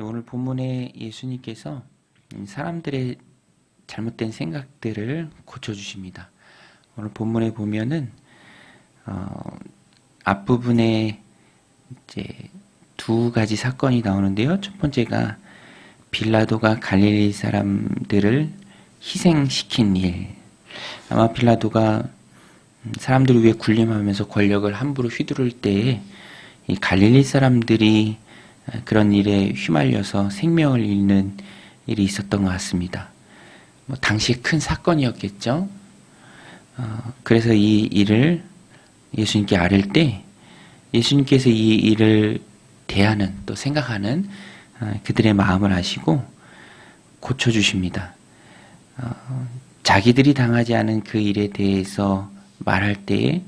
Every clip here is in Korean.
오늘 본문에 예수님께서 사람들의 잘못된 생각들을 고쳐주십니다. 오늘 본문에 보면은 앞부분에 이제 두 가지 사건이 나오는데요. 첫 번째가 빌라도가 갈릴리 사람들을 희생시킨 일. 아마 빌라도가 사람들을 위해 군림하면서 권력을 함부로 휘두를 때에 이 갈릴리 사람들이 그런 일에 휘말려서 생명을 잃는 일이 있었던 것 같습니다. 당시에 큰 사건이었겠죠. 그래서 이 일을 예수님께 아뢰을 때 예수님께서 이 일을 대하는 또 생각하는 그들의 마음을 아시고 고쳐주십니다. 자기들이 당하지 않은 그 일에 대해서 말할 때에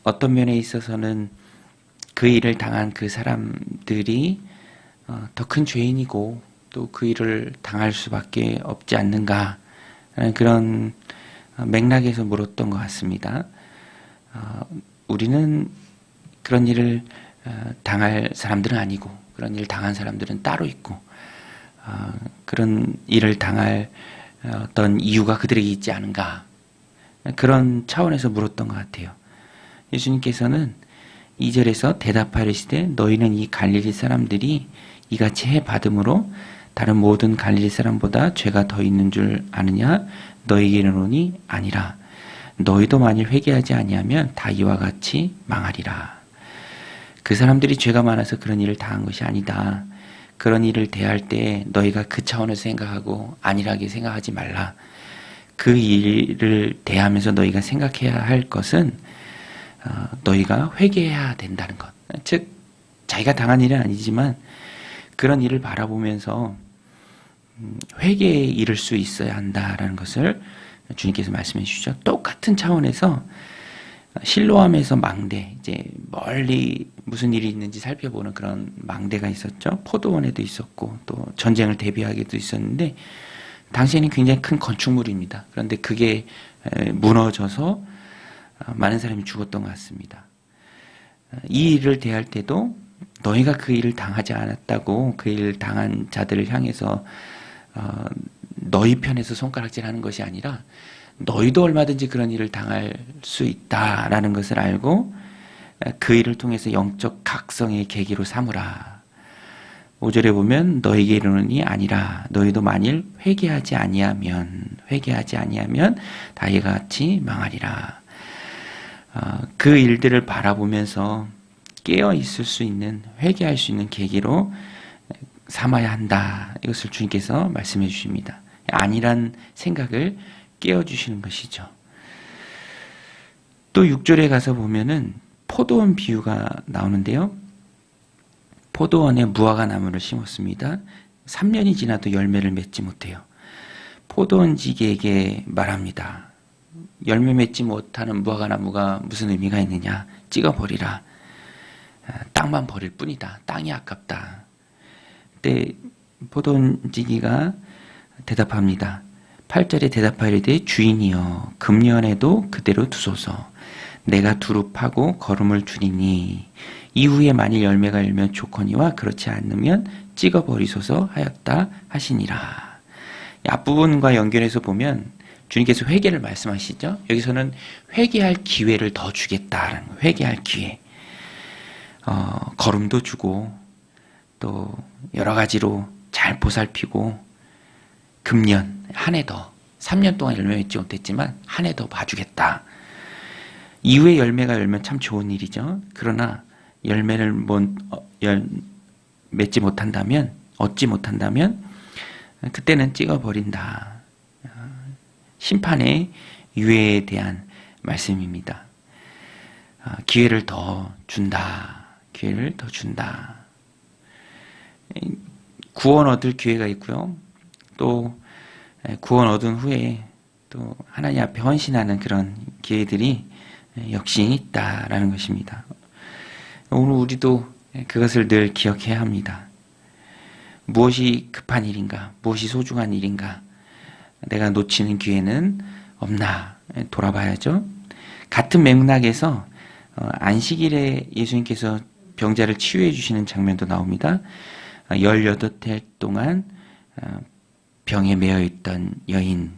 어떤 면에 있어서는 그 일을 당한 그 사람들이 더 큰 죄인이고 또 그 일을 당할 수밖에 없지 않는가 하는 그런 맥락에서 물었던 것 같습니다. 우리는 그런 일을 당할 사람들은 아니고 그런 일을 당한 사람들은 따로 있고 그런 일을 당할 어떤 이유가 그들에게 있지 않은가 그런 차원에서 물었던 것 같아요. 예수님께서는 2절에서 대답하시되 너희는 이 갈릴리 사람들이 이같이 해 받음으로 다른 모든 갈릴리 사람보다 죄가 더 있는 줄 아느냐? 너희에게 이르노니 아니라. 너희도 만일 회개하지 아니하면 다 이와 같이 망하리라. 그 사람들이 죄가 많아서 그런 일을 당한 것이 아니다. 그런 일을 대할 때 너희가 그 차원에서 생각하고 안일하게 생각하지 말라. 그 일을 대하면서 너희가 생각해야 할 것은 너희가 회개해야 된다는 것. 즉 자기가 당한 일은 아니지만 그런 일을 바라보면서 회개에 이를 수 있어야 한다라는 것을 주님께서 말씀해 주시죠. 똑같은 차원에서 실로암에서 망대, 이제 멀리 무슨 일이 있는지 살펴보는 그런 망대가 있었죠. 포도원에도 있었고 또 전쟁을 대비하기도 있었는데 당시에는 굉장히 큰 건축물입니다. 그런데 그게 무너져서 많은 사람이 죽었던 것 같습니다. 이 일을 대할 때도 너희가 그 일을 당하지 않았다고 그 일을 당한 자들을 향해서 너희 편에서 손가락질하는 것이 아니라 너희도 얼마든지 그런 일을 당할 수 있다라는 것을 알고 그 일을 통해서 영적 각성의 계기로 삼으라. 5절에 보면 너희에게 이르노니 아니라 너희도 만일 회개하지 아니하면 다 이와 같이 망하리라. 그 일들을 바라보면서 깨어 있을 수 있는 회개할 수 있는 계기로 삼아야 한다. 이것을 주님께서 말씀해 주십니다. 아니란 생각을 깨워주시는 것이죠. 또 6절에 가서 보면은 포도원 비유가 나오는데요. 포도원에 무화과 나무를 심었습니다. 3년이 지나도 열매를 맺지 못해요. 포도원지기에게 말합니다. 열매 맺지 못하는 무화과 나무가 무슨 의미가 있느냐? 찍어버리라. 땅만 버릴 뿐이다. 땅이 아깝다. 그때 포도원지기가 대답합니다. 8절에 대답하리되 주인이여 금년에도 그대로 두소서. 내가 두루 파고 거름을 주리니 이후에 만일 열매가 열면 좋거니와 그렇지 않으면 찍어버리소서 하였다 하시니라. 앞부분과 연결해서 보면 주님께서 회개를 말씀하시죠. 여기서는 회개할 기회를 더 주겠다라는 거예요. 회개할 기회. 거름도 주고 또 여러 가지로 잘 보살피고 금년 한 해 더 3년 동안 열매 맺지 못했지만 한 해 더 봐주겠다. 이후에 열매가 열면 참 좋은 일이죠. 그러나 열매를 맺지 못한다면 얻지 못한다면 그때는 찍어버린다. 심판의 유예에 대한 말씀입니다. 기회를 더 준다. 기회를 더 준다. 구원 얻을 기회가 있고요. 또 구원 얻은 후에 또 하나님 앞에 헌신하는 그런 기회들이 역시 있다라는 것입니다. 오늘 우리도 그것을 늘 기억해야 합니다. 무엇이 급한 일인가? 무엇이 소중한 일인가? 내가 놓치는 기회는 없나 돌아봐야죠. 같은 맥락에서 안식일에 예수님께서 병자를 치유해 주시는 장면도 나옵니다. 18해 동안 병에 매여 있던 여인,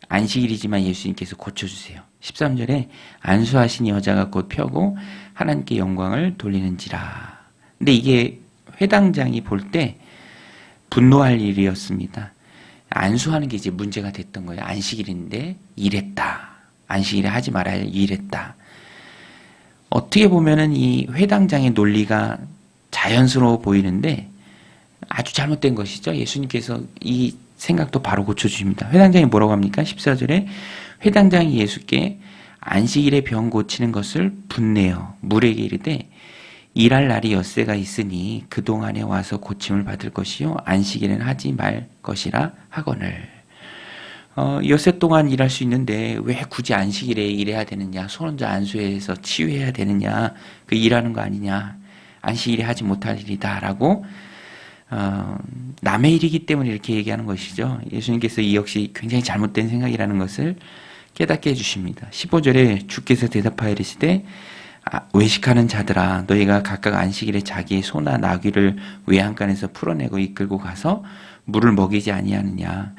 안식일이지만 예수님께서 고쳐주세요. 13절에 안수하신 여자가 곧 펴고 하나님께 영광을 돌리는지라. 근데 이게 회당장이 볼 때 분노할 일이었습니다. 안수하는 게 이제 문제가 됐던 거예요. 안식일인데 일했다. 안식일에 하지 말아야 일했다. 어떻게 보면은 이 회당장의 논리가 자연스러워 보이는데 아주 잘못된 것이죠. 예수님께서 이 생각도 바로 고쳐주십니다. 회당장이 뭐라고 합니까? 14절에 회당장이 예수께 안식일에 병 고치는 것을 분내어 물에게 이르되 일할 날이 엿새가 있으니 그동안에 와서 고침을 받을 것이요 안식일에는 하지 말 것이라 하거늘. 엿새 동안 일할 수 있는데 왜 굳이 안식일에 일해야 되느냐, 손혼자 안수해서 치유해야 되느냐, 그 일하는 거 아니냐, 안식일에 하지 못할 일이다 라고 남의 일이기 때문에 이렇게 얘기하는 것이죠. 예수님께서 이 역시 굉장히 잘못된 생각이라는 것을 깨닫게 해주십니다. 15절에 주께서 대답하여 이르시되 외식하는 자들아, 너희가 각각 안식일에 자기의 소나 나귀를 외양간에서 풀어내고 이끌고 가서 물을 먹이지 아니하느냐.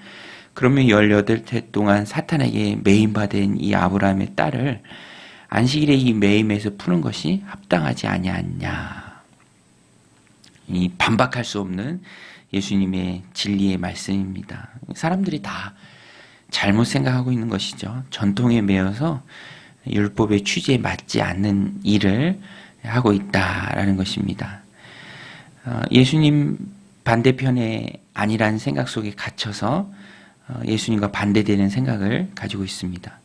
그러면 18해 동안 사탄에게 매임받은 이 아브라함의 딸을 안식일에 이 매임에서 푸는 것이 합당하지 아니하냐. 이 반박할 수 없는 예수님의 진리의 말씀입니다. 사람들이 다 잘못 생각하고 있는 것이죠. 전통에 매여서 율법의 취지에 맞지 않는 일을 하고 있다라는 것입니다. 예수님 반대편에 아니라는 생각 속에 갇혀서 예수님과 반대되는 생각을 가지고 있습니다.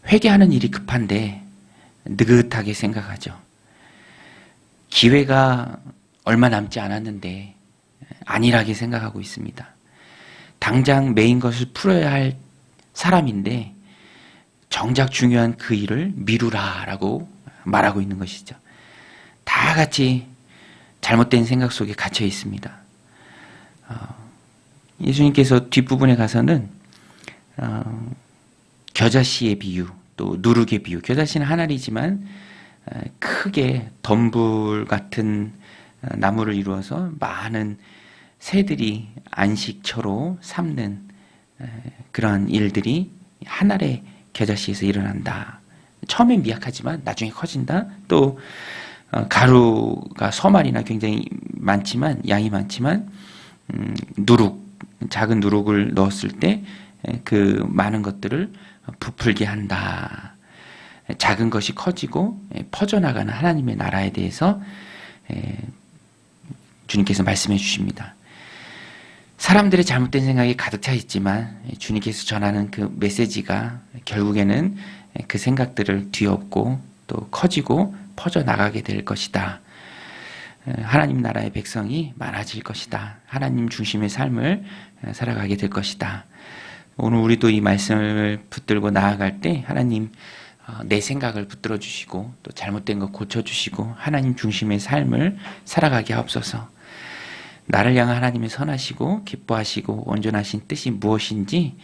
회개하는 일이 급한데 느긋하게 생각하죠. 기회가 얼마 남지 않았는데 안일하게 생각하고 있습니다. 당장 메인 것을 풀어야 할 사람인데 정작 중요한 그 일을 미루라라고 말하고 있는 것이죠. 다 같이 잘못된 생각 속에 갇혀 있습니다. 예수님께서 뒷부분에 가서는 겨자씨의 비유, 또 누룩의 비유, 겨자씨는 한 알이지만 크게 덤불 같은 나무를 이루어서 많은 새들이 안식처로 삼는 그러한 일들이 한 알의 겨자씨에서 일어난다. 처음엔 미약하지만 나중에 커진다. 또 가루가 서말이나 굉장히 많지만 양이 많지만 누룩, 작은 누룩을 넣었을 때 그 많은 것들을 부풀게 한다. 작은 것이 커지고 퍼져나가는 하나님의 나라에 대해서 주님께서 말씀해 주십니다. 사람들의 잘못된 생각이 가득 차 있지만 주님께서 전하는 그 메시지가 결국에는 그 생각들을 뒤엎고 또 커지고 퍼져나가게 될 것이다. 하나님 나라의 백성이 많아질 것이다. 하나님 중심의 삶을 살아가게 될 것이다. 오늘 우리도 이 말씀을 붙들고 나아갈 때 하나님 내 생각을 붙들어 주시고 또 잘못된 거 고쳐 주시고 하나님 중심의 삶을 살아가게 하옵소서. 나를 향한 하나님의 선하시고 기뻐하시고 온전하신 뜻이 무엇인지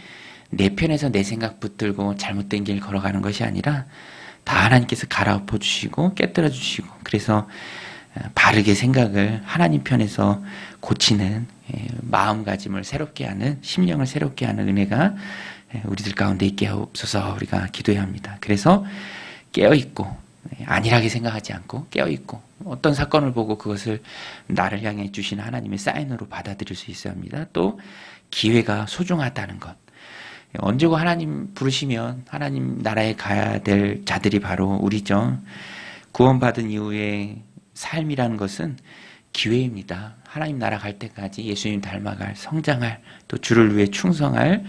내 편에서 내 생각 붙들고 잘못된 길 걸어가는 것이 아니라 다 하나님께서 갈아엎어 주시고 깨뜨려 주시고 그래서 바르게 생각을 하나님 편에서 고치는 마음가짐을 새롭게 하는 심령을 새롭게 하는 은혜가 우리들 가운데 있게 하옵소서. 우리가 기도해야 합니다. 그래서 깨어있고 안일하게 생각하지 않고 깨어있고 어떤 사건을 보고 그것을 나를 향해 주신 하나님의 사인으로 받아들일 수 있어야 합니다. 또 기회가 소중하다는 것. 언제고 하나님 부르시면 하나님 나라에 가야 될 자들이 바로 우리죠. 구원받은 이후에 삶이라는 것은 기회입니다. 하나님 나라 갈 때까지 예수님 닮아갈, 성장할, 또 주를 위해 충성할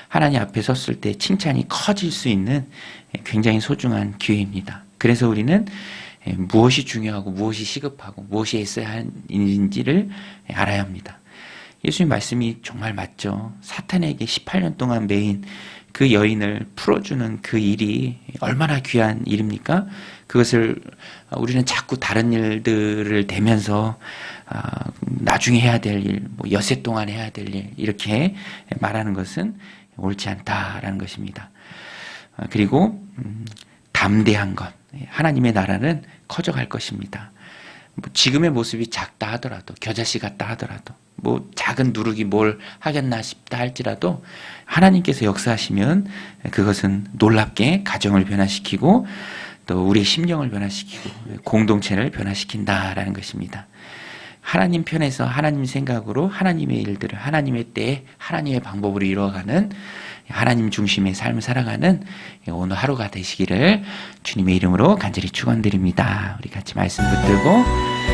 하나님 앞에 섰을 때 칭찬이 커질 수 있는 굉장히 소중한 기회입니다. 그래서 우리는 무엇이 중요하고 무엇이 시급하고 무엇이 있어야 하는지를 알아야 합니다. 예수님 말씀이 정말 맞죠. 사탄에게 18년 동안 매인 그 여인을 풀어주는 그 일이 얼마나 귀한 일입니까? 그것을 우리는 자꾸 다른 일들을 대면서 나중에 해야 될 일, 뭐 엿새 동안 해야 될 일 이렇게 말하는 것은 옳지 않다라는 것입니다. 그리고 담대한 것, 하나님의 나라는 커져갈 것입니다. 뭐 지금의 모습이 작다 하더라도, 겨자씨 같다 하더라도, 뭐 작은 누룩이 뭘 하겠나 싶다 할지라도 하나님께서 역사하시면 그것은 놀랍게 가정을 변화시키고 또 우리의 심령을 변화시키고 공동체를 변화시킨다라는 것입니다. 하나님 편에서 하나님 생각으로 하나님의 일들을 하나님의 때에 하나님의 방법으로 이루어가는 하나님 중심의 삶을 살아가는 오늘 하루가 되시기를 주님의 이름으로 간절히 축원드립니다. 우리 같이 말씀 붙들고